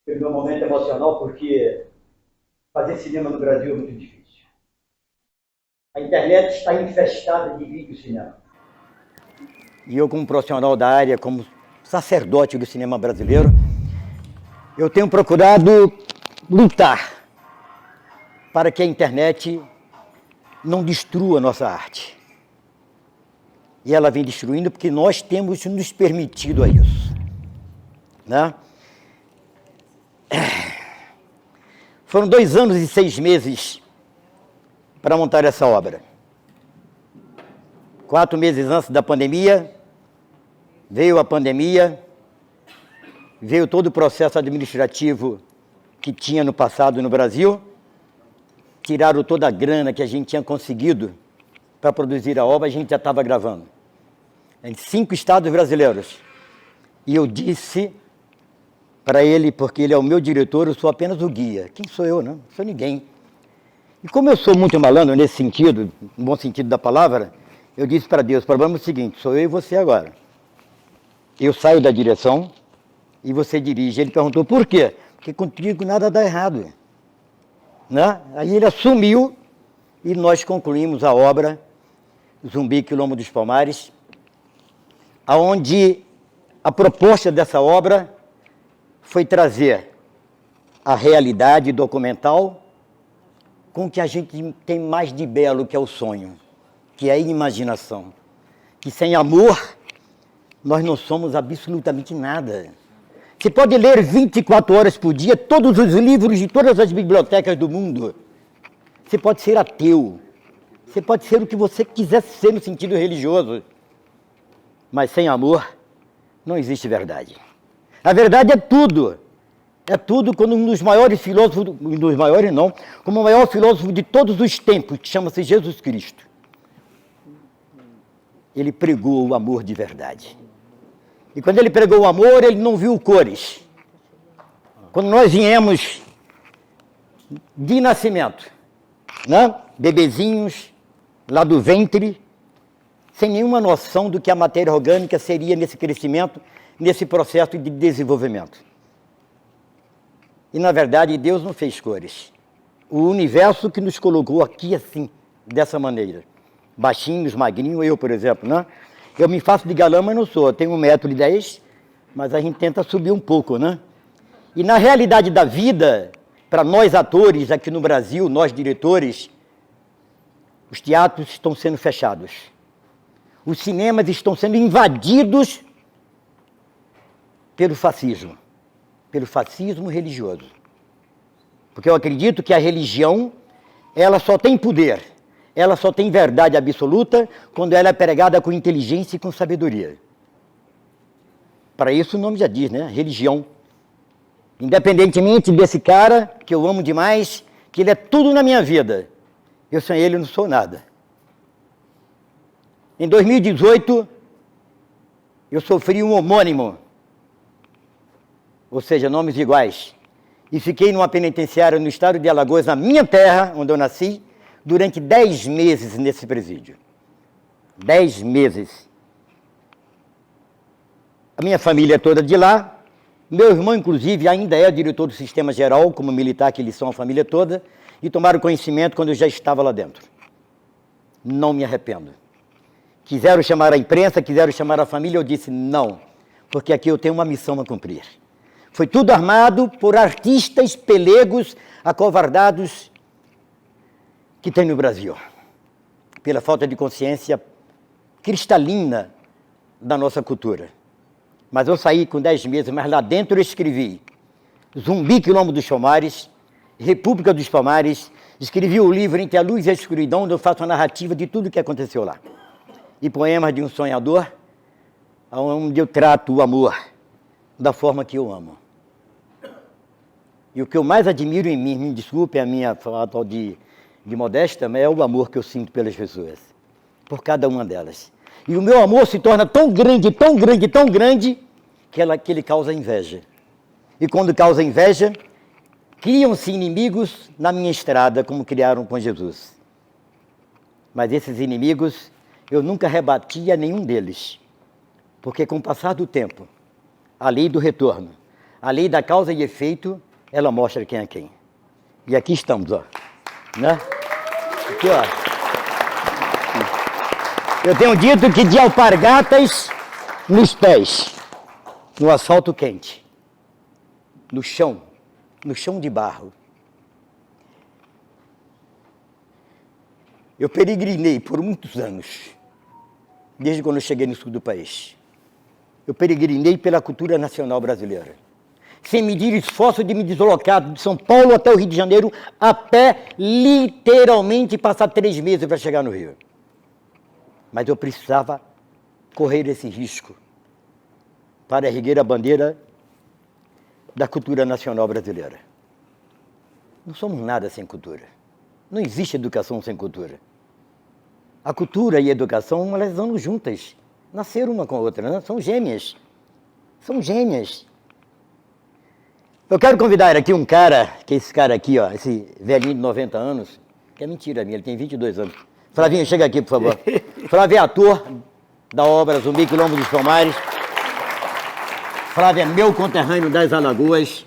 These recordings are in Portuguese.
pelo meu momento emocional, porque fazer cinema no Brasil é muito difícil. A internet está infestada de vídeo cinema. E eu, como profissional da área, como sacerdote do cinema brasileiro, eu tenho procurado lutar para que a internet não destrua a nossa arte. E ela vem destruindo porque nós temos nos permitido a isso. Né? Foram 2 anos e 6 meses para montar essa obra. 4 meses antes da pandemia, veio a pandemia, veio todo o processo administrativo que tinha no passado no Brasil, tiraram toda a grana que a gente tinha conseguido para produzir a obra, a gente já estava gravando. Em 5 estados brasileiros. E eu disse para ele, porque ele é o meu diretor, eu sou apenas o guia. Quem sou eu, não? Não sou ninguém. E como eu sou muito malandro nesse sentido, no bom sentido da palavra, eu disse para Deus, o problema é o seguinte, sou eu e você agora. Eu saio da direção e você dirige. Ele perguntou, por quê? Porque contigo nada dá errado. Né? Aí ele assumiu e nós concluímos a obra Zumbi Quilombo dos Palmares, onde a proposta dessa obra foi trazer a realidade documental com o que a gente tem mais de belo, que é o sonho, que é a imaginação. Que sem amor, nós não somos absolutamente nada. Você pode ler 24 horas por dia todos os livros de todas as bibliotecas do mundo. Você pode ser ateu. Você pode ser o que você quiser ser no sentido religioso. Mas sem amor, não existe verdade. A verdade é tudo. É tudo quando um dos maiores filósofos, um dos maiores não, como o maior filósofo de todos os tempos, que chama-se Jesus Cristo. Ele pregou o amor de verdade. E quando ele pregou o amor, ele não viu cores. Quando nós viemos de nascimento, né? Bebezinhos, lá do ventre, sem nenhuma noção do que a matéria orgânica seria nesse crescimento, nesse processo de desenvolvimento. E, na verdade, Deus não fez cores. O universo que nos colocou aqui assim, dessa maneira. Baixinhos, magrinhos, eu, por exemplo, né? Eu me faço de galã, mas não sou. Eu tenho 1,10 m, mas a gente tenta subir um pouco, né? E, na realidade da vida, para nós atores aqui no Brasil, nós diretores, os teatros estão sendo fechados. Os cinemas estão sendo invadidos pelo fascismo religioso. Porque eu acredito que a religião, ela só tem poder, ela só tem verdade absoluta quando ela é pregada com inteligência e com sabedoria. Para isso o nome já diz, né? Religião. Independentemente desse cara, que eu amo demais, que ele é tudo na minha vida, eu sem ele não sou nada. Em 2018, eu sofri um homônimo, ou seja, nomes iguais, e fiquei numa penitenciária no estado de Alagoas, na minha terra, onde eu nasci, durante 10 meses nesse presídio. 10 meses. A minha família é toda de lá, meu irmão, inclusive, ainda é diretor do Sistema Geral, como militar que eles são, a família toda, e tomaram conhecimento quando eu já estava lá dentro. Não me arrependo. Quiseram chamar a imprensa, quiseram chamar a família, eu disse não, porque aqui eu tenho uma missão a cumprir. Foi tudo armado por artistas pelegos, acovardados, que tem no Brasil, pela falta de consciência cristalina da nossa cultura. Mas eu saí com 10 meses, mas lá dentro eu escrevi Zumbi Quilombo dos Palmares, República dos Palmares, escrevi o livro Entre a Luz e a Escuridão, onde eu faço a narrativa de tudo o que aconteceu lá. E Poemas de um Sonhador, onde eu trato o amor da forma que eu amo. E o que eu mais admiro em mim, me desculpe a minha falta de modéstia, mas é o amor que eu sinto pelas pessoas, por cada uma delas. E o meu amor se torna tão grande, tão grande, tão grande, que ele causa inveja. E quando causa inveja, criam-se inimigos na minha estrada, como criaram com Jesus. Mas esses inimigos, eu nunca rebati a nenhum deles, porque com o passar do tempo, a lei do retorno. A lei da causa e efeito, ela mostra quem é quem. E aqui estamos, ó. Né? Aqui, ó. Eu tenho dito que de alpargatas nos pés, no asfalto quente, no chão de barro. Eu peregrinei por muitos anos, desde quando eu cheguei no sul do país. Eu peregrinei pela cultura nacional brasileira, sem medir esforço de me deslocar de São Paulo até o Rio de Janeiro, a pé, literalmente passar 3 meses para chegar no Rio. Mas eu precisava correr esse risco para erguer a bandeira da cultura nacional brasileira. Não somos nada sem cultura. Não existe educação sem cultura. A cultura e a educação, elas andam juntas. Nasceram uma com a outra, né? São gêmeas. São gêmeas. Eu quero convidar aqui um cara, que é esse cara aqui, ó, esse velhinho de 90 anos, que é mentira minha, ele tem 22 anos. Flavinho, chega aqui, por favor. Flávio é ator da obra Zumbi Quilombo dos Palmares. Flávio é meu conterrâneo das Alagoas.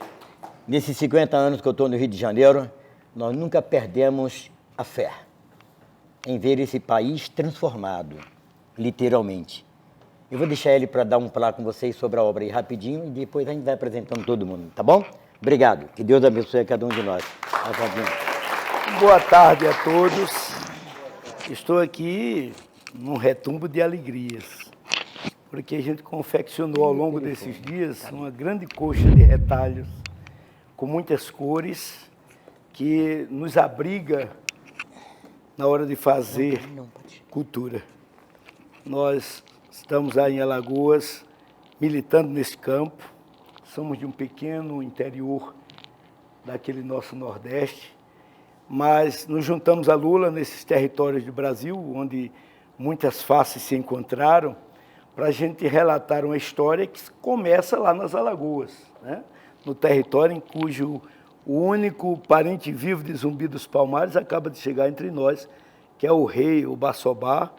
Nesses 50 anos que eu estou no Rio de Janeiro, nós nunca perdemos a fé em ver esse país transformado, literalmente. Eu vou deixar ele para dar um plá com vocês sobre a obra aí rapidinho e depois a gente vai apresentando todo mundo, tá bom? Obrigado. Que Deus abençoe a cada um de nós. Boa tarde a todos. Estou aqui num retumbo de alegrias, porque a gente confeccionou ao longo desses dias uma grande coxa de retalhos com muitas cores que nos abriga na hora de fazer cultura. Nós estamos aí em Alagoas, militando nesse campo, somos de um pequeno interior daquele nosso Nordeste, mas nos juntamos a Lula nesses territórios do Brasil, onde muitas faces se encontraram, para a gente relatar uma história que começa lá nas Alagoas, né? No território em cujo o único parente vivo de Zumbi dos Palmares acaba de chegar entre nós, que é o rei, o Bassobá.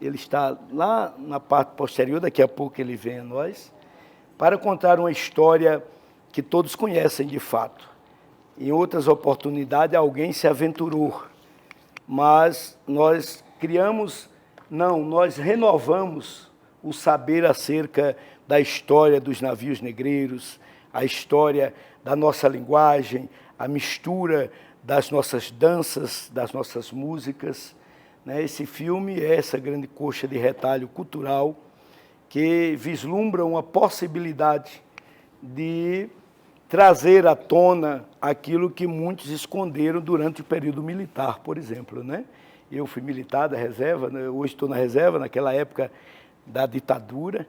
Ele está lá na parte posterior, daqui a pouco ele vem a nós, para contar uma história que todos conhecem de fato. Em outras oportunidades, alguém se aventurou, mas nós nós renovamos o saber acerca da história dos navios negreiros, a história da nossa linguagem, a mistura das nossas danças, das nossas músicas. Né? Esse filme é essa grande coxa de retalho cultural que vislumbra uma possibilidade de trazer à tona aquilo que muitos esconderam durante o período militar, por exemplo, né? Eu fui militar da reserva, né? Hoje estou na reserva, naquela época da ditadura,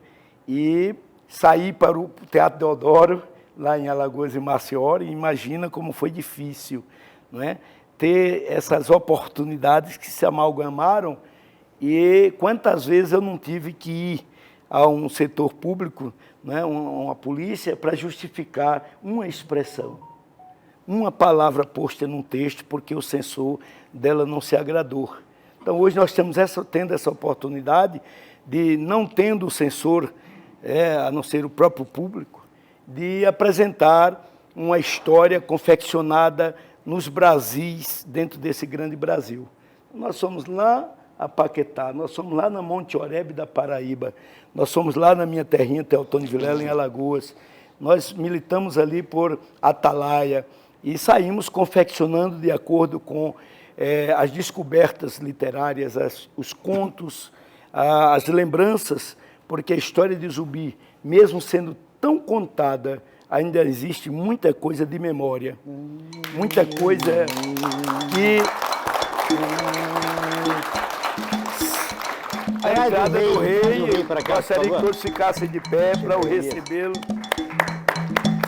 e saí para o Teatro Deodoro, lá em Alagoas e Maceió, e imagina como foi difícil, não é? Ter essas oportunidades que se amalgamaram, e quantas vezes eu não tive que ir a um setor público, né, uma polícia, para justificar uma expressão, uma palavra posta num texto, porque o censor dela não se agradou. Então, hoje nós estamos tendo essa oportunidade de, não tendo o censor, a não ser o próprio público, de apresentar uma história confeccionada nos Brasis, dentro desse grande Brasil. Nós somos lá a Paquetá, nós somos lá na Monte Oreb da Paraíba, nós somos lá na minha terrinha, Teotônio Vilela, em Alagoas. Nós militamos ali por Atalaia e saímos confeccionando de acordo com as descobertas literárias, os contos, as lembranças, porque a história de Zumbi, mesmo sendo tão contada, ainda existe muita coisa de memória, muita coisa que... A entrada do rei, gostaria que todos ficassem de pé para o recebê-lo.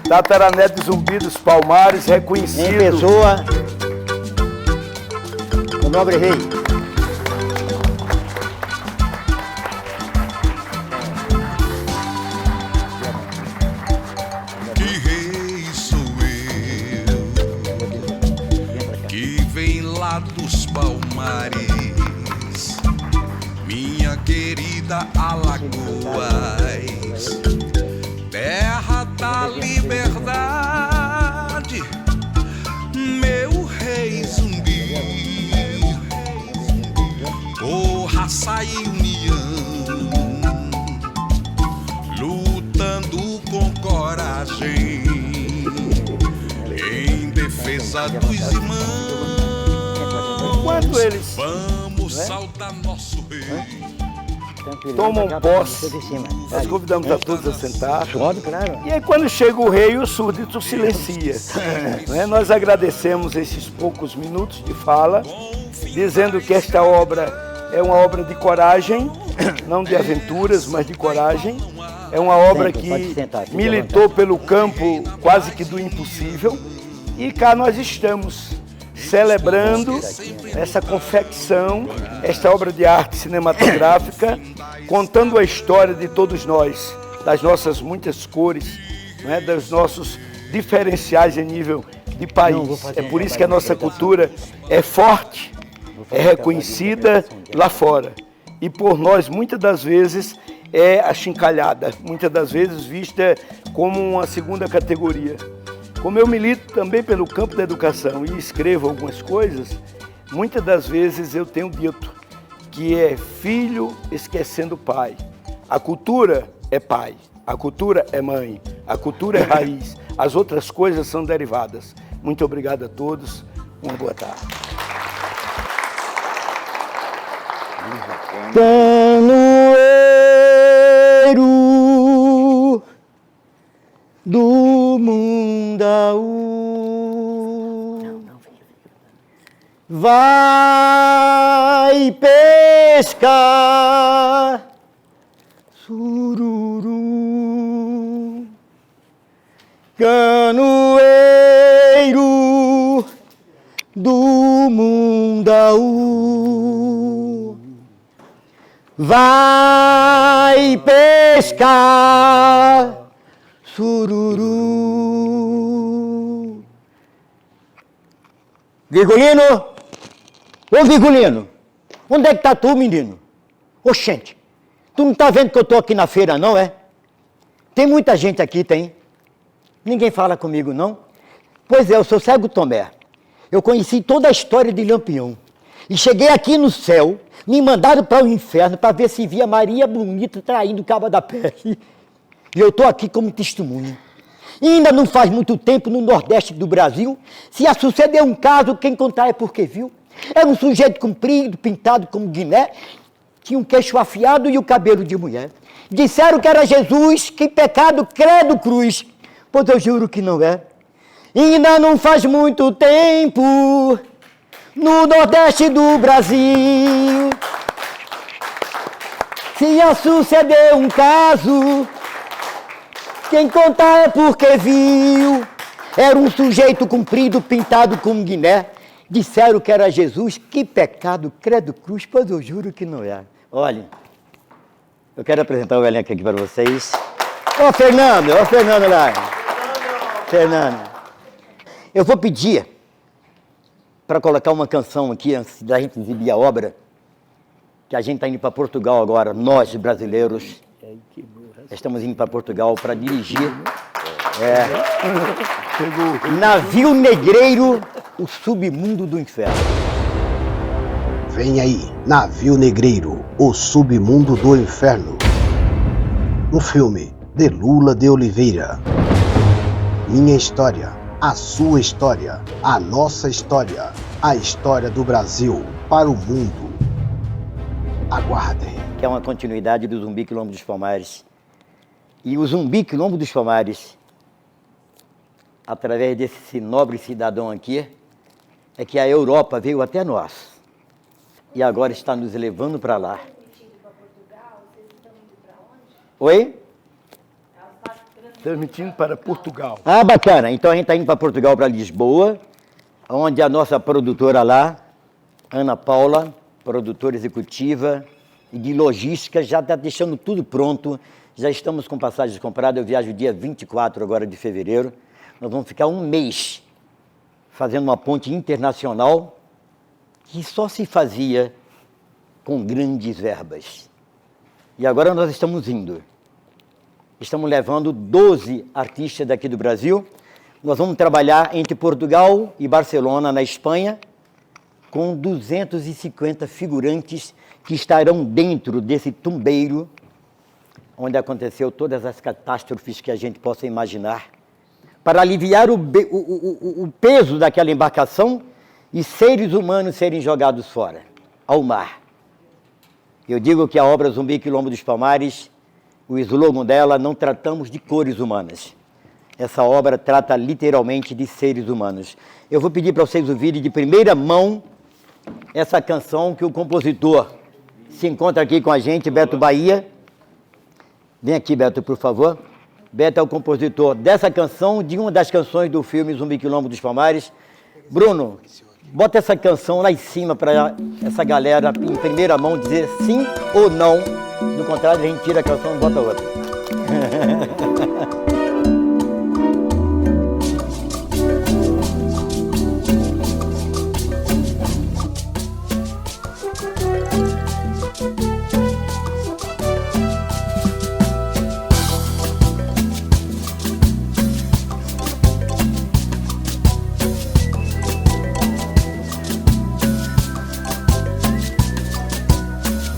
Tataraneto de Zumbi dos Palmares, reconhecido. Em pessoa, o nobre rei. Que rei sou eu, que vem lá dos Palmares, minha querida Alagoas, terra coragem em defesa dos irmãos. Quando eles Vamos saudar nosso rei. tomam posse, nós convidamos a todos a sentar. E aí, ququando chega o rei, o súdito silencia. Né? Nós agradecemos esses poucos minutos de fala, dizendo que esta obra é uma obra de coragem, não de aventuras, mas de coragem. É uma obra que militou pelo campo quase que do impossível. E cá nós estamos celebrando essa confecção, esta obra de arte cinematográfica, contando a história de todos nós, das nossas muitas cores, né, dos nossos diferenciais em nível de país. É por isso que a nossa cultura é forte, é reconhecida lá fora. E por nós, muitas das vezes, é achincalhada, muitas das vezes vista como uma segunda categoria. Como eu milito também pelo campo da educação e escrevo algumas coisas, muitas das vezes eu tenho dito que é filho esquecendo pai. A cultura é pai, a cultura é mãe, a cultura é raiz, as outras coisas são derivadas. Muito obrigado a todos, uma boa tarde. Canoeiro do Mundaú, vai pescar sururu. Canoeiro do Mundaú, vai pescar sururu. Virgulino? Ô Virgulino, onde é que tá tu, menino? Oxente, tu não tá vendo que eu tô aqui na feira, não, é? Tem muita gente aqui, tem? Ninguém fala comigo, não? Pois é, eu sou Cego Tomé. Eu conheci toda a história de Lampião. E cheguei aqui no céu, me mandaram para o inferno para ver se via Maria Bonita traindo o Cabo da Peste. E eu estou aqui como testemunha. E ainda não faz muito tempo, no Nordeste do Brasil, se a suceder um caso, quem contar é porque viu. Era um sujeito comprido, pintado como Guiné, tinha um queixo afiado e o cabelo de mulher. Disseram que era Jesus, que pecado, credo, cruz. Pois eu juro que não é. E ainda não faz muito tempo, no Nordeste do Brasil, se ia suceder um caso, quem contar é porque viu. Era um sujeito comprido, pintado como Guiné. Disseram que era Jesus, que pecado, credo, cruz, pois eu juro que não é. Olha, eu quero apresentar o elenco aqui para vocês. Ô Fernando lá. Fernando. Eu vou pedir para colocar uma canção aqui, antes da gente exibir a obra, que a gente está indo para Portugal agora, nós brasileiros, estamos indo para Portugal para dirigir Navio Negreiro, o submundo do inferno. Vem aí, Navio Negreiro, o submundo do inferno. Um filme de Lula de Oliveira. Minha história, a sua história, a nossa história, a história do Brasil para o mundo. Aguardem. Que é uma continuidade do Zumbi Quilombo dos Palmares. E o Zumbi Quilombo dos Palmares, através desse nobre cidadão aqui, é que a Europa veio até nós. E agora está nos levando para lá. Oi? Transmitindo para Portugal. Ah, bacana. Então a gente está indo para Portugal, para Lisboa, onde a nossa produtora lá, Ana Paula, produtora executiva e de logística, já está deixando tudo pronto. Já estamos com passagens compradas. Eu viajo dia 24 agora de fevereiro. Nós vamos ficar um mês fazendo uma ponte internacional que só se fazia com grandes verbas. E agora nós estamos indo. Estamos levando 12 artistas daqui do Brasil. Nós vamos trabalhar entre Portugal e Barcelona, na Espanha, com 250 figurantes que estarão dentro desse tumbeiro onde aconteceu todas as catástrofes que a gente possa imaginar, para aliviar o peso daquela embarcação e seres humanos serem jogados fora, ao mar. Eu digo que a obra Zumbi Quilombo dos Palmares, o slogan dela, não tratamos de cores humanas. Essa obra trata literalmente de seres humanos. Eu vou pedir para vocês ouvirem de primeira mão essa canção que o compositor se encontra aqui com a gente, Beto Bahia. Vem aqui, Beto, por favor. Beto é o compositor dessa canção, de uma das canções do filme Zumbi Quilombo dos Palmares. Bruno, bota essa canção lá em cima para essa galera, em primeira mão, dizer sim ou não. Do contrário, a gente tira a canção e bota outra.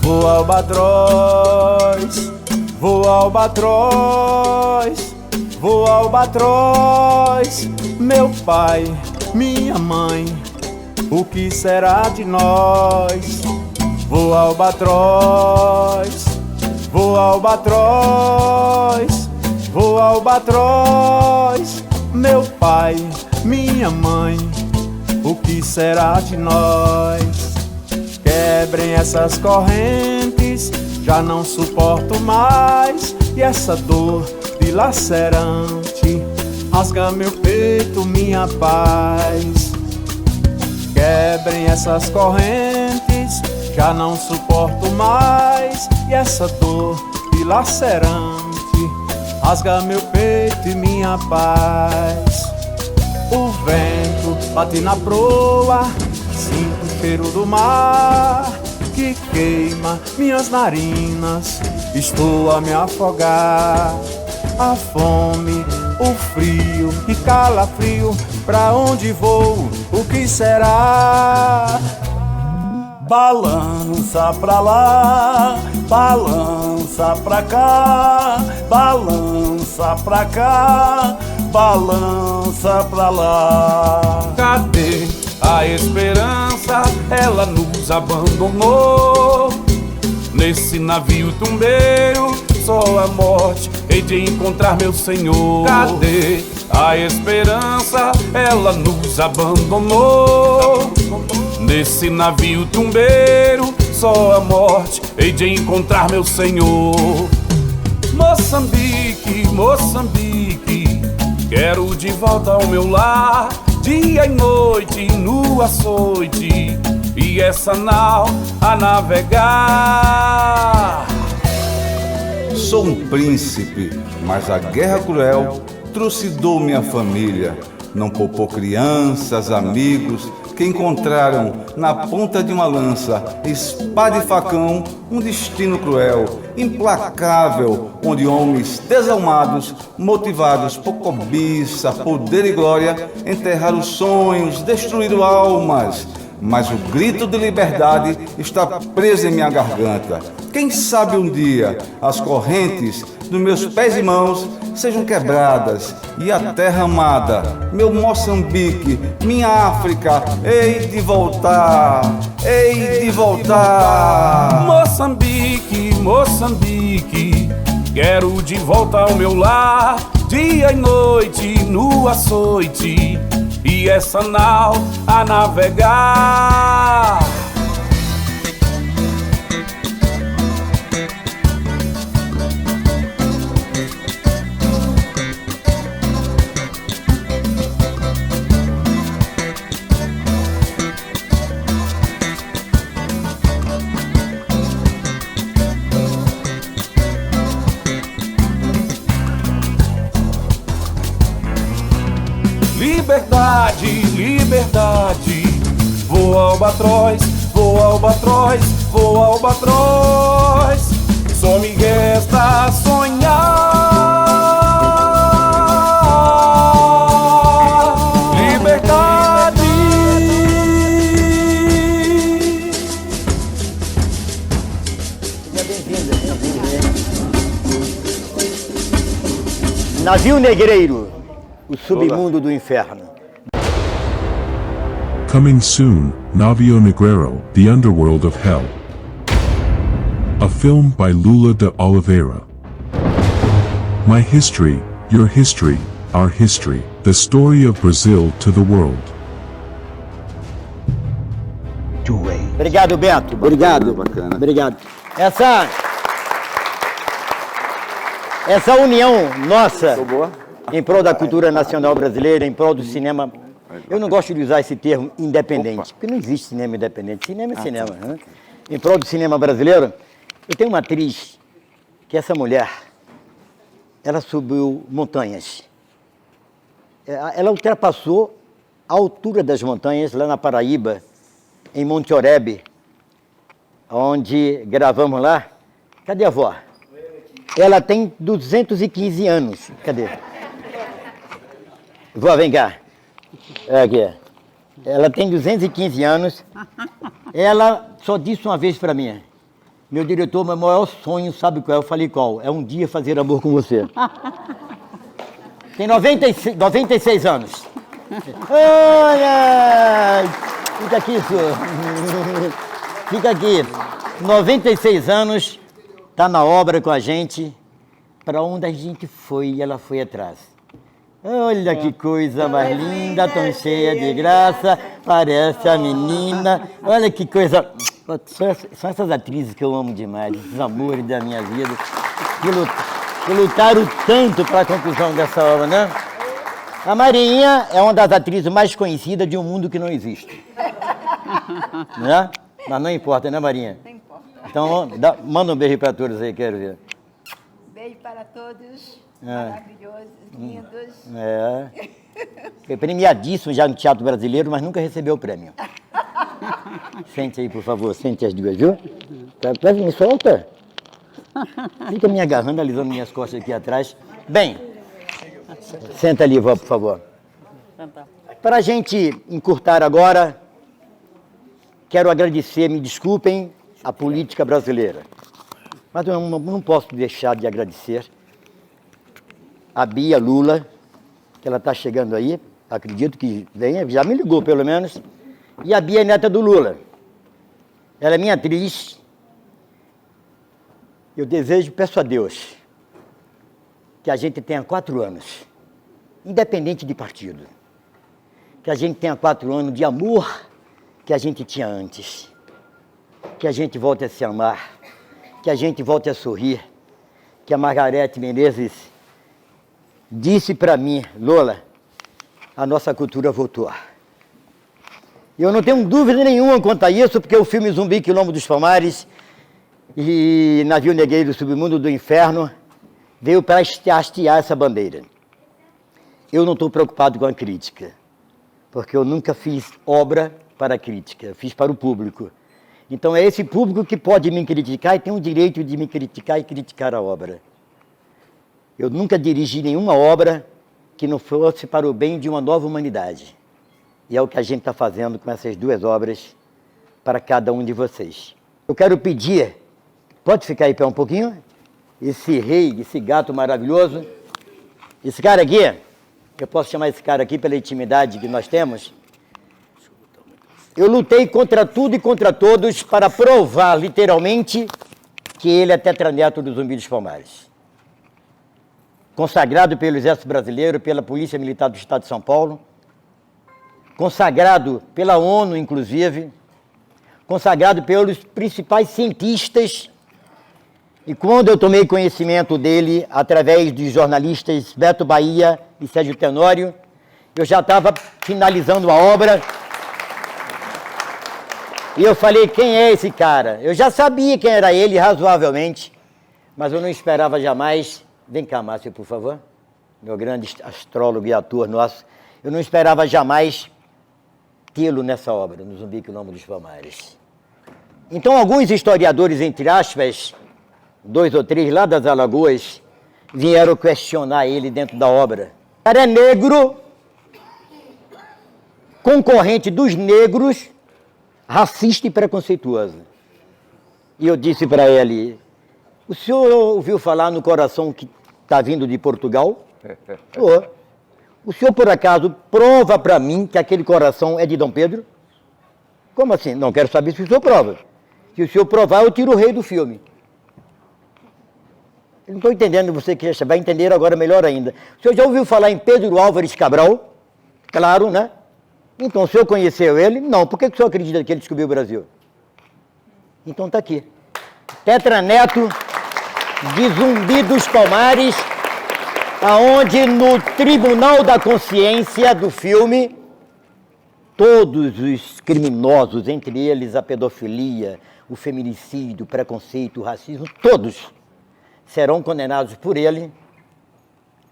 Voa albatroz, voa albatroz, voa albatroz, meu pai, minha mãe, o que será de nós? Voa albatroz, voa albatroz, voa albatroz, meu pai, minha mãe, o que será de nós? Quebrem essas correntes, já não suporto mais. E essa dor dilacerante rasga meu peito, minha paz. Quebrem essas correntes, já não suporto mais. E essa dor dilacerante rasga meu peito e minha paz. O vento bate na proa, sinto o cheiro do mar que queima minhas narinas, estou a me afogar. A fome, o frio, que calafrio, pra onde vou, o que será? Balança pra lá, balança pra cá, balança pra cá, balança pra lá. Cadê a esperança? Ela nos abandonou. Nesse navio tumbeiro, só a morte hei de encontrar meu Senhor. Cadê a esperança? Ela nos abandonou. Nesse navio tumbeiro, só a morte hei de encontrar meu Senhor. Moçambique, Moçambique, quero de volta ao meu lar, dia e noite no açoite, e essa nau a navegar. Sou um príncipe, mas a guerra cruel trucidou minha família. Não poupou crianças, amigos, que encontraram na ponta de uma lança, espada e facão, um destino cruel, implacável, onde homens desalmados, motivados por cobiça, poder e glória, enterraram sonhos, destruíram almas. Mas o grito de liberdade está preso em minha garganta. Quem sabe um dia as correntes dos meus pés e mãos sejam quebradas e a terra amada, meu Moçambique, minha África, hei de voltar, hei de voltar. Moçambique, Moçambique, quero de volta ao meu lar, dia e noite no açoite, e essa nau a navegar. Liberdade, liberdade, voa albatroz, voa albatroz, voa albatroz, só me resta sonhar. Liberdade. Seja bem-vinda, bem-vinda. Navio Negreiro, o submundo do inferno. Coming soon, Navio Negreiro, The Underworld of Hell. A film by Lula de Oliveira. My history, your history, our history, the story of Brazil to the world. Obrigado, Bento. Obrigado. Bacana. Obrigado. Essa união nossa em prol da cultura nacional brasileira, em prol do cinema. Eu não gosto de usar esse termo independente, porque não existe cinema independente. Cinema é cinema. Né? Em prol do cinema brasileiro, eu tenho uma atriz que essa mulher, ela subiu montanhas. Ela ultrapassou a altura das montanhas lá na Paraíba, em Monte Oreb, onde gravamos lá. Cadê a avó? Ela tem 215 anos. Cadê? Vó, vem cá. Aqui. Ela tem 215 anos. Ela só disse uma vez para mim: meu diretor, meu maior sonho, sabe qual é? Eu falei, qual? É um dia fazer amor com você. Tem 96 anos. Olha! Fica aqui, senhor. Fica aqui. 96 anos, está na obra com a gente. Para onde a gente foi, ela foi atrás. Olha que coisa mais linda, tão cheia de graça, parece a menina. Olha que coisa... São essas atrizes que eu amo demais, esses amores da minha vida, que lutaram tanto para a conclusão dessa obra, né? A Marinha é uma das atrizes mais conhecidas de um mundo que não existe. Né? Mas não importa, né, Marinha? Não importa. Então, manda um beijo para todos aí, quero ver. Beijo para todos, maravilhosos, lindos. Foi premiadíssimo já no Teatro Brasileiro, mas nunca recebeu o prêmio. Sente aí, por favor, sente as duas, viu? Me solta. Fica me agarrando, alisando minhas costas aqui atrás. Bem, senta ali, vó, por favor. Para a gente encurtar agora, quero agradecer, me desculpem, a política brasileira. Mas eu não posso deixar de agradecer a Bia Lula, que ela está chegando aí, acredito que venha, já me ligou pelo menos, e a Bia é neta do Lula. Ela é minha atriz. Eu desejo, peço a Deus, que a gente tenha 4 anos, independente de partido, que a gente tenha 4 anos de amor que a gente tinha antes, que a gente volte a se amar, que a gente volte a sorrir, que a Margarete Menezes disse para mim, Lola, a nossa cultura voltou. Eu não tenho dúvida nenhuma quanto a isso, porque o filme Zumbi, Quilombo dos Palmares e Navio Negreiro, Submundo do Inferno, veio para hastear essa bandeira. Eu não estou preocupado com a crítica, porque eu nunca fiz obra para a crítica, eu fiz para o público. Então é esse público que pode me criticar e tem o direito de me criticar e criticar a obra. Eu nunca dirigi nenhuma obra que não fosse para o bem de uma nova humanidade. E é o que a gente está fazendo com essas 2 obras para cada um de vocês. Eu quero pedir, pode ficar aí pé um pouquinho? Esse rei, esse gato maravilhoso, esse cara aqui, eu posso chamar esse cara aqui pela intimidade que nós temos. Eu lutei contra tudo e contra todos para provar, literalmente, que ele é tetraneto do Zumbi dos Palmares. Consagrado pelo Exército Brasileiro, pela Polícia Militar do Estado de São Paulo, consagrado pela ONU, inclusive, consagrado pelos principais cientistas. E quando eu tomei conhecimento dele, através dos jornalistas Beto Bahia e Sérgio Tenório, eu já estava finalizando a obra. E eu falei, quem é esse cara? Eu já sabia quem era ele, razoavelmente, mas eu não esperava jamais... Vem cá, Márcio, por favor. Meu grande astrólogo e ator nosso. Eu não esperava jamais tê-lo nessa obra, no Zumbi, Quilombo dos Palmares. Então, alguns historiadores, entre aspas, 2 ou 3 lá das Alagoas, vieram questionar ele dentro da obra. O cara é negro, concorrente dos negros, racista e preconceituoso. E eu disse para ele, o senhor ouviu falar no coração que está vindo de Portugal? O senhor, por acaso, prova para mim que aquele coração é de Dom Pedro? Como assim? Não quero saber se o senhor prova. Se o senhor provar, eu tiro o rei do filme. Eu não estou entendendo, você que vai entender agora melhor ainda. O senhor já ouviu falar em Pedro Álvares Cabral? Claro, né? Então, o senhor conheceu ele? Não. Por que o senhor acredita que ele descobriu o Brasil? Então está aqui. Tetraneto de Zumbi dos Palmares, aonde no Tribunal da Consciência do filme, todos os criminosos, entre eles a pedofilia, o feminicídio, o preconceito, o racismo, todos serão condenados por ele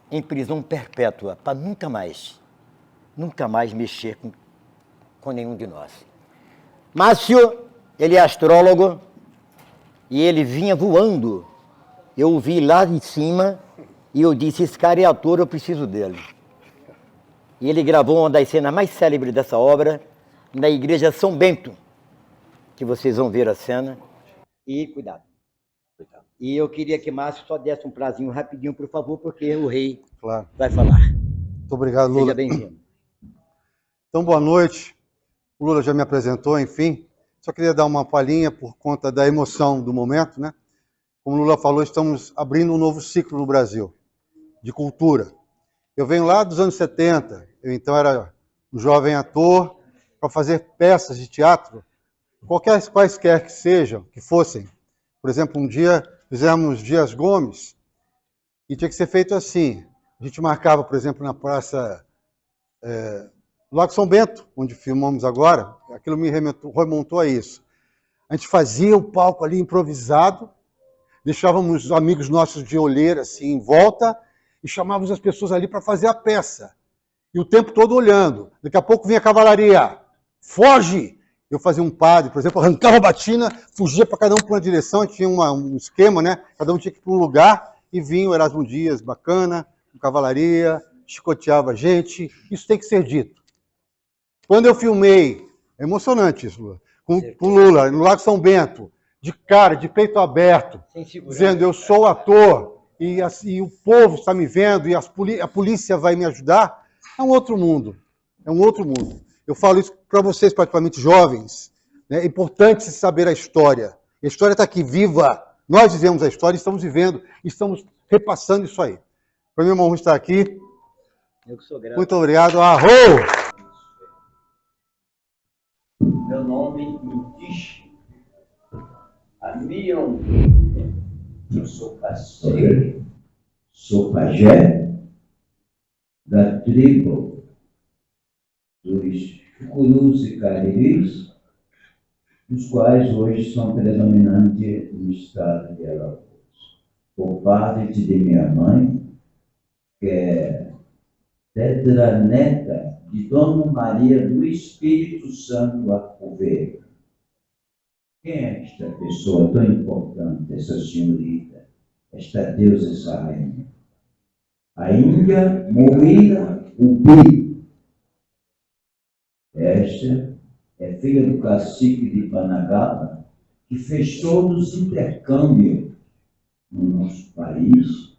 em prisão perpétua, para nunca mais mexer com nenhum de nós. Márcio, ele é astrólogo e ele vinha voando. Eu o vi lá de cima e eu disse, esse cara é ator, eu preciso dele. E ele gravou uma das cenas mais célebres dessa obra na igreja São Bento, que vocês vão ver a cena. E cuidado. E eu queria que Márcio só desse um prazinho rapidinho, por favor, porque o rei vai falar. Muito obrigado, Lula. Seja bem-vindo. Então, boa noite. O Lula já me apresentou, enfim. Só queria dar uma palhinha por conta da emoção do momento, né? Como o Lula falou, estamos abrindo um novo ciclo no Brasil, de cultura. Eu venho lá dos anos 70, eu então era um jovem ator, para fazer peças de teatro, quaisquer que sejam, que fossem. Por exemplo, um dia fizemos Dias Gomes, e tinha que ser feito assim. A gente marcava, por exemplo, na praça Lago São Bento, onde filmamos agora, aquilo me remontou a isso. A gente fazia o palco ali improvisado, deixávamos amigos nossos de olheira assim em volta e chamávamos as pessoas ali para fazer a peça. E o tempo todo olhando. Daqui a pouco vinha a cavalaria. Foge! Eu fazia um padre, por exemplo, arrancava a batina, fugia para cada um para uma direção, tinha um esquema, né? Cada um tinha que ir para um lugar e vinha o Erasmo Dias, bacana, com cavalaria, chicoteava a gente. Isso tem que ser dito. Quando eu filmei, é emocionante isso, Lula, com o Lula, no Lago São Bento, de cara, de peito aberto, dizendo eu sou ator e o povo está me vendo e a polícia vai me ajudar, é um outro mundo. É um outro mundo. Eu falo isso para vocês, particularmente jovens. Né? É importante se saber a história. A história está aqui, viva. Nós vivemos a história, estamos vivendo, estamos repassando isso aí. Para mim é uma honra estar aqui. Eu que sou grato. Muito obrigado. Arro! Meu nome diz Amion. Eu sou cacique, sou pajé da tribo dos Chucurus e Cariris, os quais hoje são predominantes no estado de Alagoas. Por parte de minha mãe, que é tetraneta de Dona Maria do Espírito Santo Acoveiro. Quem é esta pessoa tão importante, essa senhorita, esta deusa, essa rainha? A Índia Moreira Ubi. Esta é filha do cacique de Panagaba, que fez todos os intercâmbios no nosso país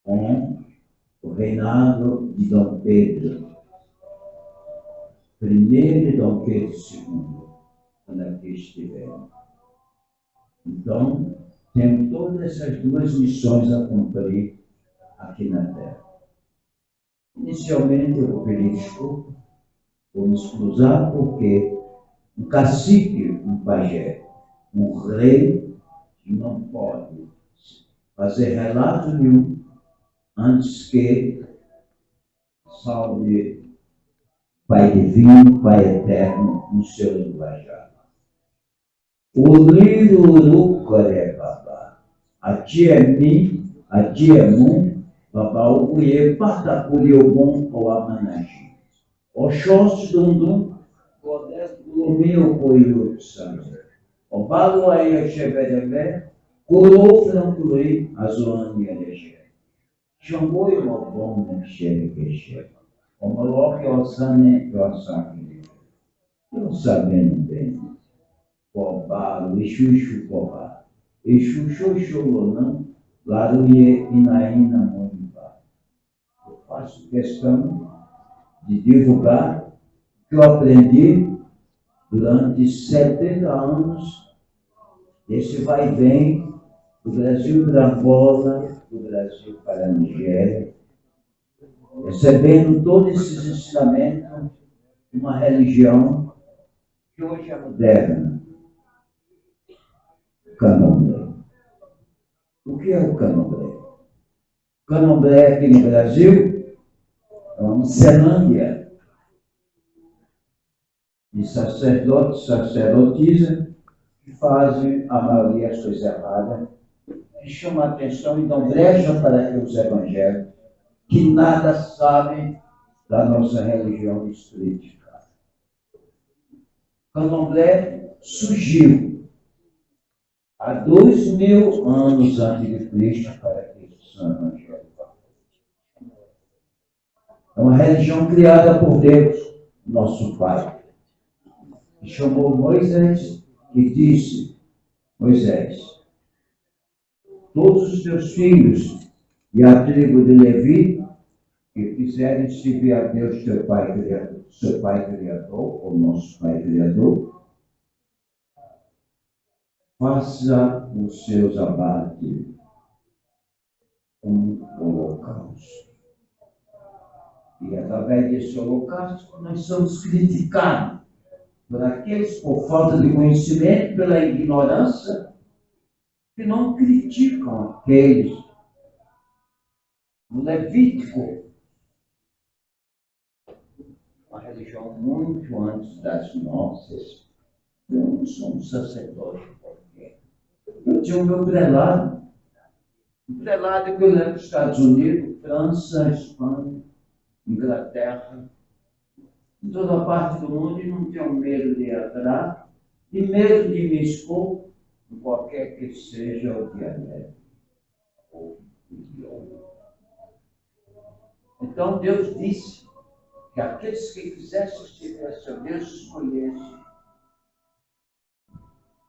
com o reinado de Dom Pedro I e Dom Pedro II, quando aqui estiveram. Então, temos todas essas duas missões a cumprir aqui na Terra. Inicialmente, eu vou pedir desculpa por me excusar, porque um cacique, um pajé, um rei, não pode fazer relato nenhum antes que salve Pai Divino, Pai Eterno, no seu linguajar. O livro Urucore Babá, a tia é mim, a tia é mum, babá o cuie, parta o bom ou a managem. O chós dundum, o meu coio de sangue. O balo aí a chevedeve, curou franculei a zoane eleger. Chamou e o bom na xerequexe. O maloque o sane e o sangue. Eu sabendo bem. O balo e chuchu cobá. E chuchu chulonão, laruie inaína moiba. faço questão de divulgar o que eu aprendi durante 70 anos, esse vai e vem do Brasil para Angola, do Brasil para a Nigéria, recebendo todos esses ensinamentos de uma religião que hoje é moderna, o Candomblé. O que é o Candomblé? O Candomblé aqui no Brasil é uma miscelânea de sacerdotes, sacerdotisas, que fazem a maioria as coisas erradas, que chamam a atenção e dão brecha para que os evangélicos, que nada sabem da nossa religião espiritual. O Candomblé surgiu há 2000 anos antes de Cristo para que os evangélicos. É uma religião criada por Deus, nosso Pai, que chamou Moisés e disse: Moisés, todos os teus filhos e a tribo de Levi que quiserem servir a Deus, teu Pai Criador, seu Pai Criador, ou nosso Pai Criador, faça os seus abates um holocausto. E através desse holocausto nós somos criticados por aqueles, por falta de conhecimento, pela ignorância, que não criticam aqueles. No Levítico, uma religião muito antes das nossas, eu não sou um sacerdote qualquer. Eu tinha o meu prelado. Um prelado que eu lembro dos Estados Unidos, França, Espanha, Inglaterra, em toda parte do mundo, e não tenho medo de entrar, e medo de me expor em qualquer que seja o dialeto ou o idioma. Então Deus disse que aqueles que quisessem servir a seu Deus escolhessem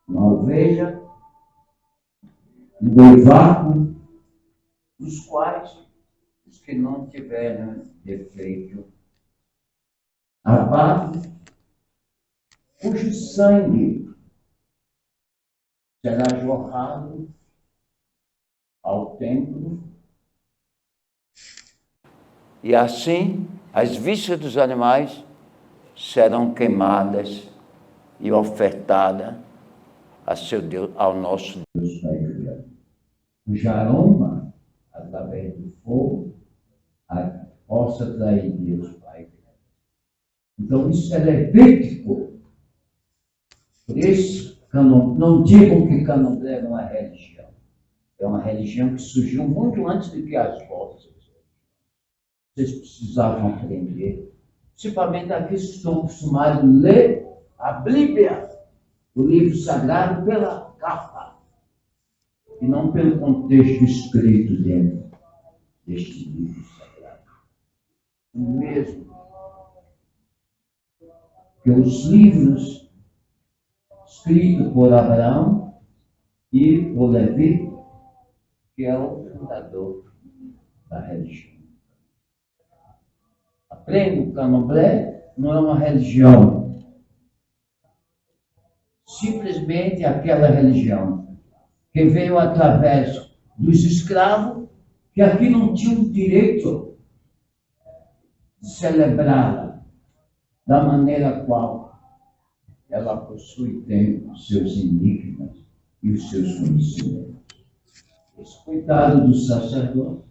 uma ovelha, um boivaco, dos quais os que não tiverem defeito, abate, cujo sangue será jorrado ao templo, e assim as vísceras dos animais serão queimadas e ofertadas a seu Deus, ao nosso Deus Pai Criador. Cujo aroma, através do fogo, possa atrair Deus Pai Criador. Então isso é levítico. Por isso, não digam que Candomblé é uma religião. É uma religião que surgiu muito antes de que as vossas. Vocês precisavam aprender, principalmente aqueles que estão acostumados a ler a Bíblia, o livro sagrado, pela capa, e não pelo contexto escrito dentro deste livro sagrado. O mesmo que os livros escritos por Abraão e por Levi, que é o fundador da religião. Aprende, o Candomblé não é uma religião. Simplesmente aquela religião que veio através dos escravos, que aqui não tinham direito de celebrá-la da maneira qual ela possui, tem os seus enigmas e os seus conhecimentos. Esse cuidado do sacerdote,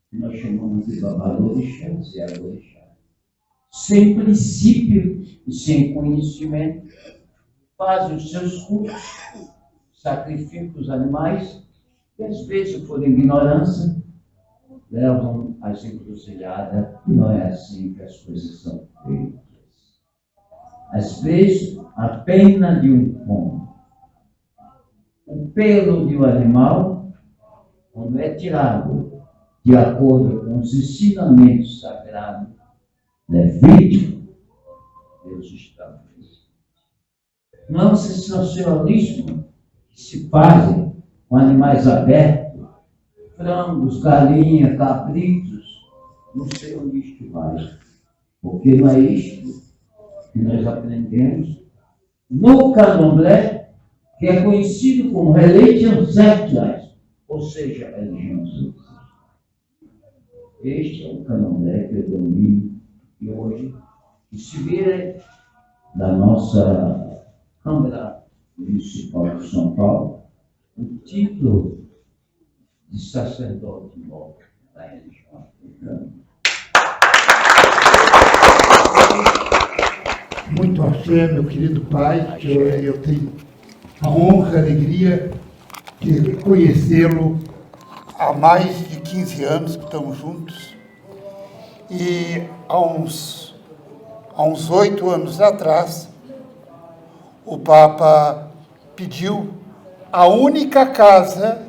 que nós chamamos de babalorixás e alorixás, sem princípio e sem conhecimento, fazem os seus cultos, sacrificam os animais, e às vezes, por ignorância, levam as encruzilhadas, e não é assim que as coisas são feitas. Às vezes, a pena de um pombo, o pelo de um animal, quando é tirado de acordo com os ensinamentos sagrados, Levítico, Deus está presente. Não é um sensacionalismo que se faz com animais abertos, frangos, galinhas, cabritos, não sei onde isto vai, porque não é isto que nós aprendemos no candomblé, que é conhecido como religião secular, ou seja, religião secular. Este é o candomblé que eu domino e hoje, que se vira da nossa Câmara Municipal de São Paulo, o título de sacerdote mor da religião africana. Muito axé, meu querido pai, que eu tenho a honra, a alegria de conhecê-lo há mais de 15 anos que estamos juntos. E há uns 8 anos atrás, o Papa pediu a única casa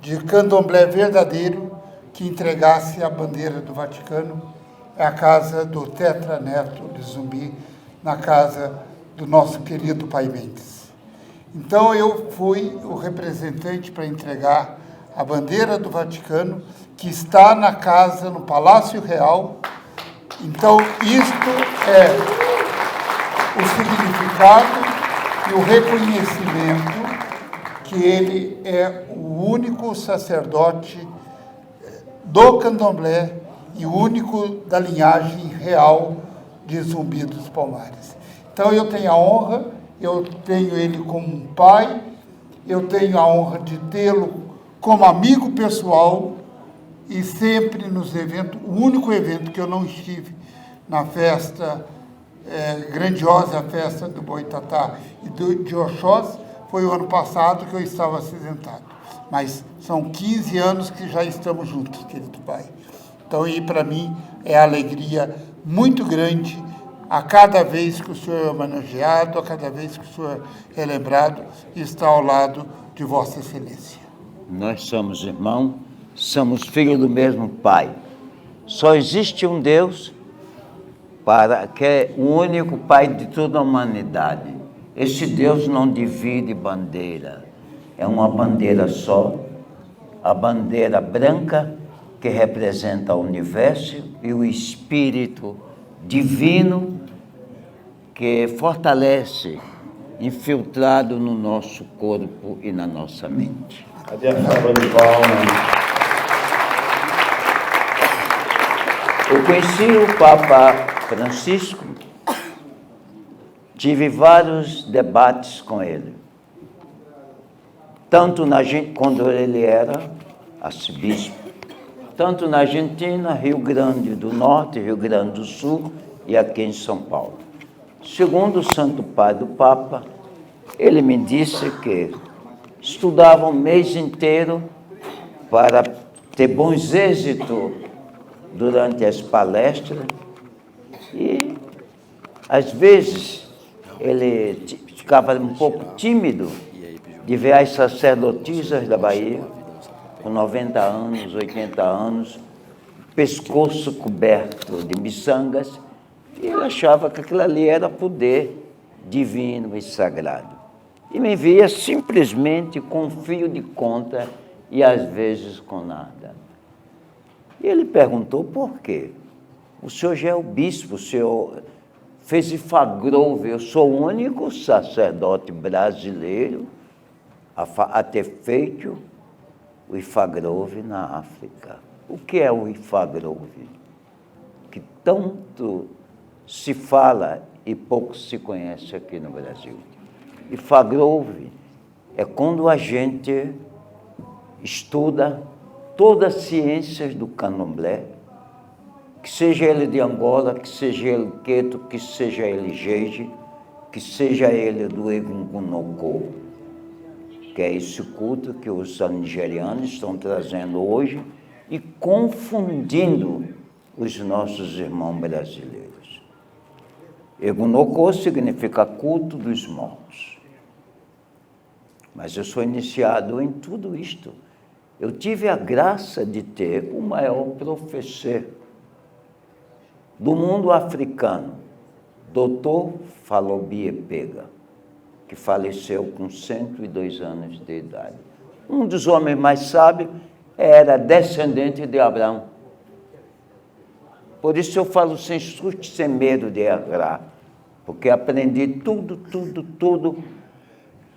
de candomblé verdadeiro que entregasse a bandeira do Vaticano, é a casa do Tetraneto de Zumbi, na casa do nosso querido Pai Mendes. Então eu fui o representante para entregar a bandeira do Vaticano, que está na casa, no Palácio Real. Então isto é o significado e o reconhecimento que ele é o único sacerdote do candomblé e o único da linhagem real de Zumbi dos Palmares. Então eu tenho a honra, eu tenho ele como um pai, eu tenho a honra de tê-lo como amigo pessoal e sempre nos eventos, o único evento que eu não estive na festa, grandiosa festa do Boitatá e de Oxós, foi o ano passado que eu estava acidentado. Mas são 15 anos que já estamos juntos, querido pai. Então, e para mim é alegria muito grande a cada vez que o senhor é homenageado, a cada vez que o senhor é lembrado e está ao lado de Vossa Excelência. Nós somos irmãos, somos filhos do mesmo Pai. Só existe um Deus que é o único Pai de toda a humanidade. Esse Deus não divide bandeira, é uma bandeira só, a bandeira branca que representa o universo e o Espírito divino que fortalece, infiltrado no nosso corpo e na nossa mente. Cadê a salva de palmas? Eu conheci o Papa Francisco, tive vários debates com ele, tanto quando ele era arcebispo, tanto na Argentina, Rio Grande do Norte, Rio Grande do Sul e aqui em São Paulo. Segundo o Santo Pai do Papa, ele me disse que estudava um mês inteiro para ter bons êxitos durante as palestras e, às vezes, ele ficava um pouco tímido de ver as sacerdotisas da Bahia, com 90 anos, 80 anos, pescoço coberto de miçangas, e ele achava que aquilo ali era poder divino e sagrado. E me via simplesmente com fio de conta e às vezes com nada. E ele perguntou por quê? O senhor já é o bispo, o senhor fez Ifagrove, eu sou o único sacerdote brasileiro a ter feito o Ifagrove na África. O que é o Ifagrove? Que tanto se fala e pouco se conhece aqui no Brasil. Ifagrove é quando a gente estuda todas as ciências do candomblé, que seja ele de Angola, que seja ele Queto, que seja ele Jeje, que seja ele do Egungunokô, que é esse culto que os nigerianos estão trazendo hoje e confundindo os nossos irmãos brasileiros. Egunokô significa culto dos mortos. Mas eu sou iniciado em tudo isto. Eu tive a graça de ter o maior professor do mundo africano, Dr. Falobie Pega, que faleceu com 102 anos de idade. Um dos homens mais sábios era descendente de Abraão. Por isso eu falo sem susto, sem medo de errar, porque aprendi tudo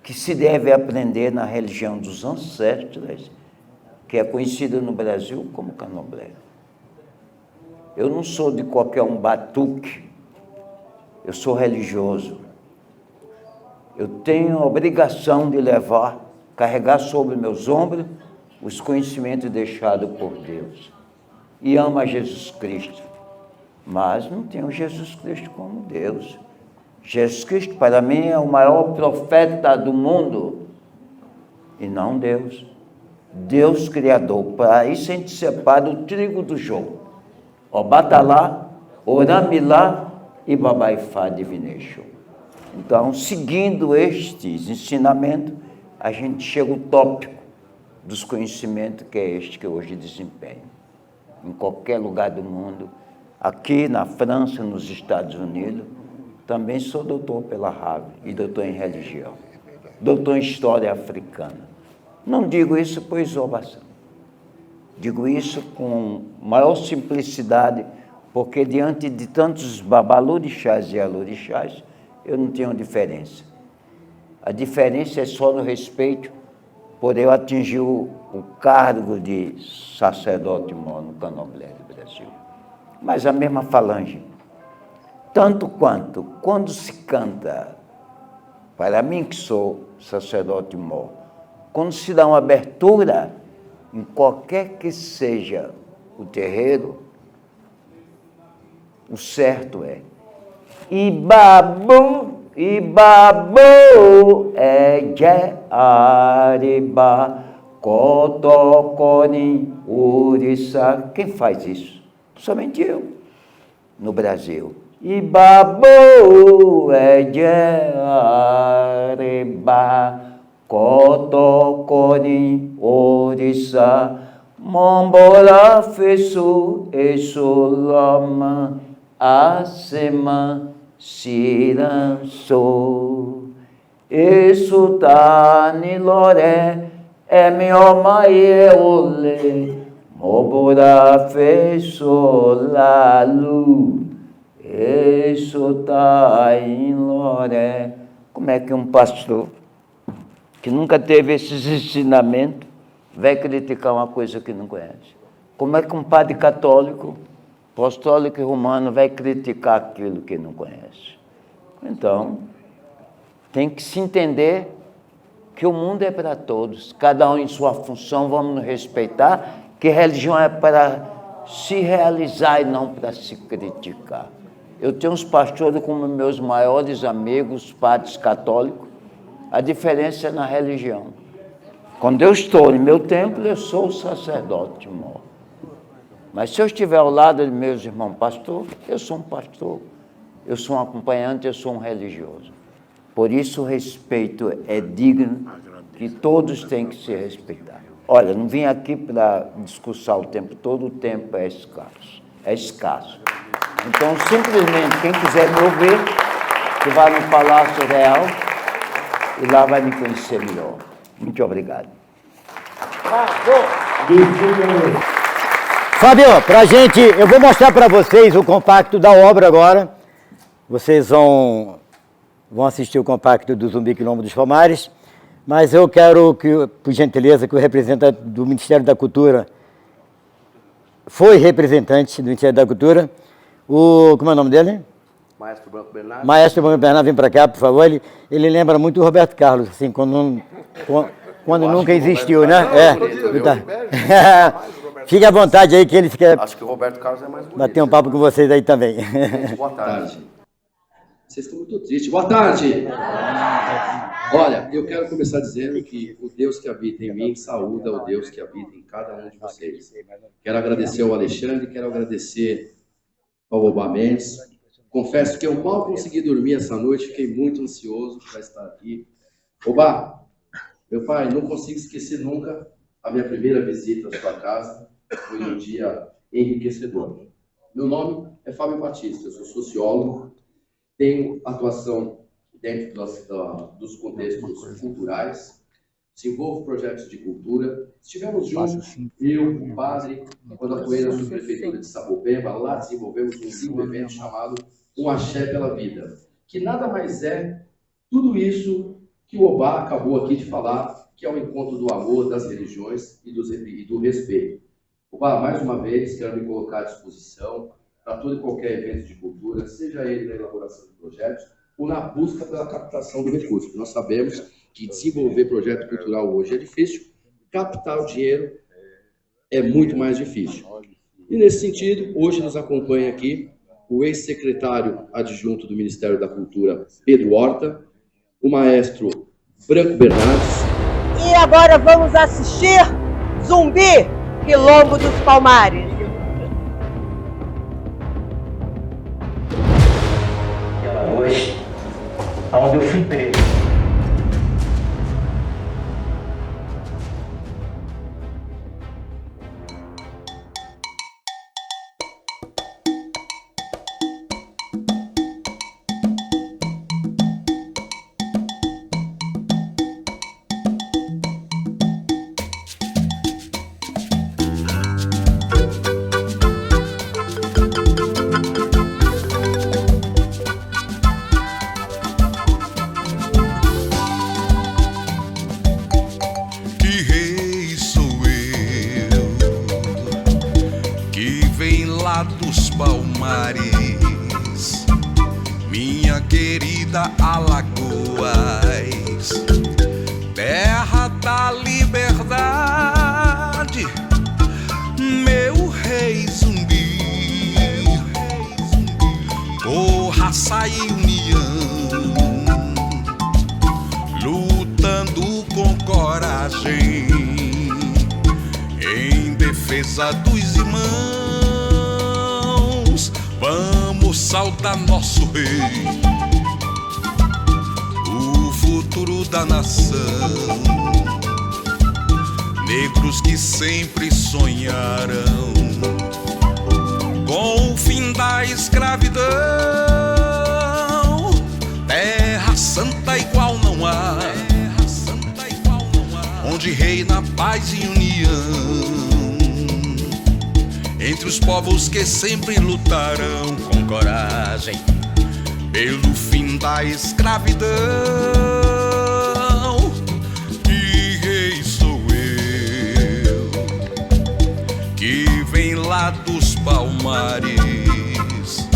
que se deve aprender na religião dos ancestrais, que é conhecida no Brasil como candomblé. Eu não sou de qualquer um batuque, eu sou religioso. Eu tenho a obrigação de carregar sobre meus ombros os conhecimentos deixados por Deus. E amo a Jesus Cristo, mas não tenho Jesus Cristo como Deus. Jesus Cristo, para mim, é o maior profeta do mundo, e não Deus. Deus Criador. Para isso a gente separa o trigo do jogo. Obatalá, Oramilá e Babaifá Divination. Então, seguindo estes ensinamentos, a gente chega ao tópico dos conhecimentos, que é este que hoje desempenho. Em qualquer lugar do mundo, aqui na França, nos Estados Unidos, também sou doutor pela Harvard e doutor em religião, doutor em história africana. Não digo isso por exorbação, digo isso com maior simplicidade, porque diante de tantos babalorixás e alorixás, eu não tenho diferença. A diferença é só no respeito por eu atingir o cargo de sacerdote mor no candomblé do Brasil. Mas a mesma falange. Tanto quanto, quando se canta, para mim que sou sacerdote mor, quando se dá uma abertura, em qualquer que seja o terreiro, o certo é Ibabu, Ibabu, Eje, Areba, Kotokoni, Urissa. Quem faz isso? Somente eu, no Brasil. Ibabu, Eje, Areba, Kotokoni, Urissa, Mombora, Fesu, Esolama, Asema, Siranço, Esutani Loré, Emiomai Ole, Mobora Fesolalu, Esutani Loré. Como é que um pastor que nunca teve esses ensinamentos vai criticar uma coisa que não conhece? Como é que um padre católico, apostólico e romano vai criticar aquilo que não conhece? Então, tem que se entender que o mundo é para todos, cada um em sua função, vamos nos respeitar, que religião é para se realizar e não para se criticar. Eu tenho uns pastores como meus maiores amigos, padres católicos, a diferença é na religião. Quando eu estou no meu templo, eu sou o sacerdote mor. Mas se eu estiver ao lado de meus irmãos pastores, eu sou um pastor, eu sou um acompanhante, eu sou um religioso. Por isso o respeito é digno, que todos têm que se respeitar. Olha, não vim aqui para discursar o tempo todo, o tempo é escasso. Então, simplesmente, quem quiser me ouvir, que vá no Palácio Real e lá vai me conhecer melhor. Muito obrigado. Fábio, pra gente, eu vou mostrar para vocês o compacto da obra agora. Vocês vão assistir o compacto do Zumbi Quilombo dos Palmares, mas eu quero que, por gentileza, que o representante do Ministério da Cultura, foi representante do Ministério da Cultura, como é o nome dele? Maestro Branco Bernardo. Maestro Branco Bernardo, vem para cá, por favor. Ele lembra muito o Roberto Carlos, assim, quando nunca existiu, né? Fique à vontade aí, que ele quer. Acho que o Roberto Carlos é mais bonito. Bater um papo com vocês aí também. Boa tarde. Vocês estão muito tristes. Boa tarde. Olha, eu quero começar dizendo que o Deus que habita em mim saúda o Deus que habita em cada um de vocês. Quero agradecer ao Alexandre, quero agradecer ao Obá Mendes. Confesso que eu mal consegui dormir essa noite, fiquei muito ansioso para estar aqui. Obá, meu pai, não consigo esquecer nunca a minha primeira visita à sua casa. Foi um dia enriquecedor. Meu nome é Fábio Batista, eu sou sociólogo, tenho atuação dentro dos contextos culturais desenvolvo projetos de cultura. Estivemos juntos, eu, o padre, quando atuei na subprefeitura de Sapopemba, lá desenvolvemos um lindo evento chamado Um Axé pela Vida, que nada mais é tudo isso que o Obá acabou aqui de falar, que é o encontro do amor, das religiões e do respeito. Obá, mais uma vez, quero me colocar à disposição para todo e qualquer evento de cultura, seja ele na elaboração de projetos ou na busca pela captação do recurso. Nós sabemos que desenvolver projeto cultural hoje é difícil, captar o dinheiro é muito mais difícil. E nesse sentido, hoje nos acompanha aqui o ex-secretário adjunto do Ministério da Cultura, Pedro Horta, o maestro Branco Bernardes. E agora vamos assistir Zumbi, Quilombo dos Palmares. Aquela noite, onde eu fui preso. Dos Palmares, minha querida Alagoas, terra da liberdade, meu rei Zumbi, por raça e união, lutando com coragem em defesa dos irmãos. Vamos saudar nosso rei, o futuro da nação. Negros que sempre sonharam com o fim da escravidão. Terra santa igual não há, onde reina paz e união. Entre os povos que sempre lutaram com coragem pelo fim da escravidão. Que rei sou eu, que vem lá dos Palmares,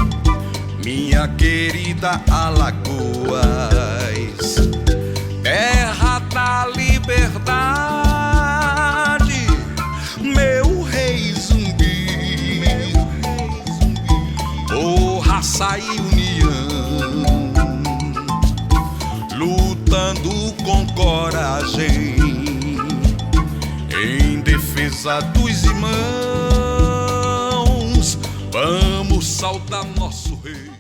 minha querida Alagoas, terra da liberdade, meu rei Zumbi, raça e união, lutando com coragem em defesa dos irmãos. Vamos saudar nosso rei.